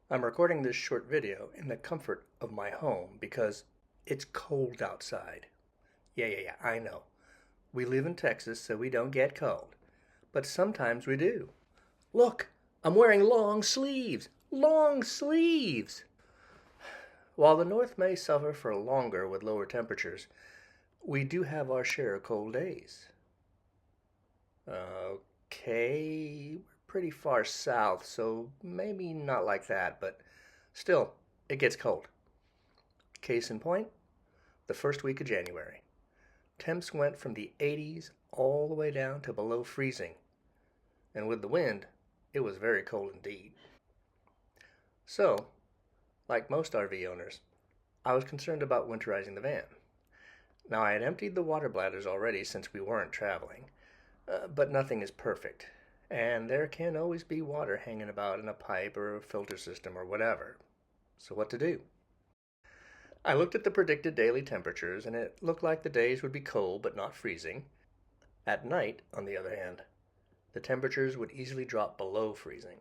I'm recording this short video in the comfort of my home because it's cold outside. Yeah, I know. We live in Texas, so we don't get cold. But sometimes we do. Look, I'm wearing long sleeves. Long sleeves! While the North may suffer for longer with lower temperatures, we do have our share of cold days. Okay, we're pretty far south, so maybe not like that, but still, it gets cold. Case in point, the first week of January. Temps went from the 80s all the way down to below freezing, and with the wind, it was very cold indeed. So, like most RV owners, I was concerned about winterizing the van. Now, I had emptied the water bladders already since we weren't traveling, but nothing is perfect, and there can always be water hanging about in a pipe or a filter system or whatever. So, what to do? I looked at the predicted daily temperatures, and it looked like the days would be cold but not freezing. At night, on the other hand, the temperatures would easily drop below freezing.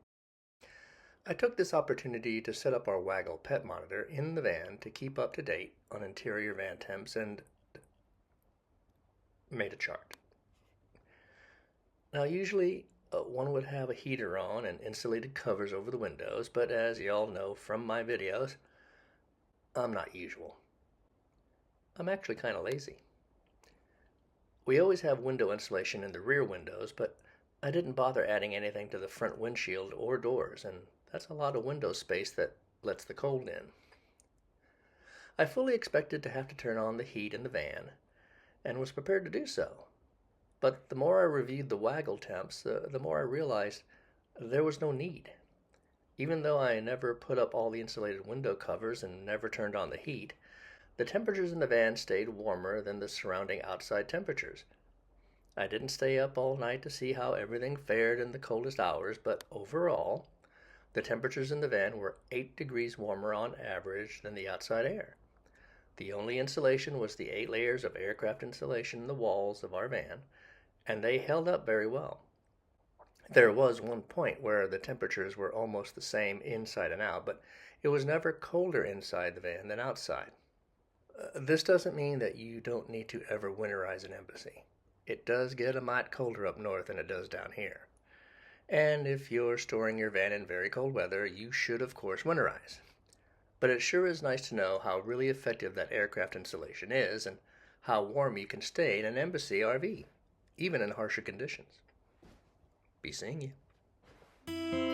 I took this opportunity to set up our Waggle pet monitor in the van to keep up to date on interior van temps and made a chart. Now, usually one would have a heater on and insulated covers over the windows, but as you all know from my videos, I'm not usual. I'm actually kind of lazy. We always have window insulation in the rear windows, but I didn't bother adding anything to the front windshield or doors, and that's a lot of window space that lets the cold in. I fully expected to have to turn on the heat in the van, and was prepared to do so. But the more I reviewed the Waggle temps, the more I realized there was no need. Even though I never put up all the insulated window covers and never turned on the heat, the temperatures in the van stayed warmer than the surrounding outside temperatures. I didn't stay up all night to see how everything fared in the coldest hours, but overall, the temperatures in the van were 8 degrees warmer on average than the outside air. The only insulation was the 8 layers of aircraft insulation in the walls of our van, and they held up very well. There was one point where the temperatures were almost the same inside and out, but it was never colder inside the van than outside. This doesn't mean that you don't need to ever winterize an embassy. It does get a mite colder up north than it does down here. And if you're storing your van in very cold weather, you should of course winterize. But it sure is nice to know how really effective that aircraft insulation is and how warm you can stay in an embassy RV, even in harsher conditions. Be seeing you.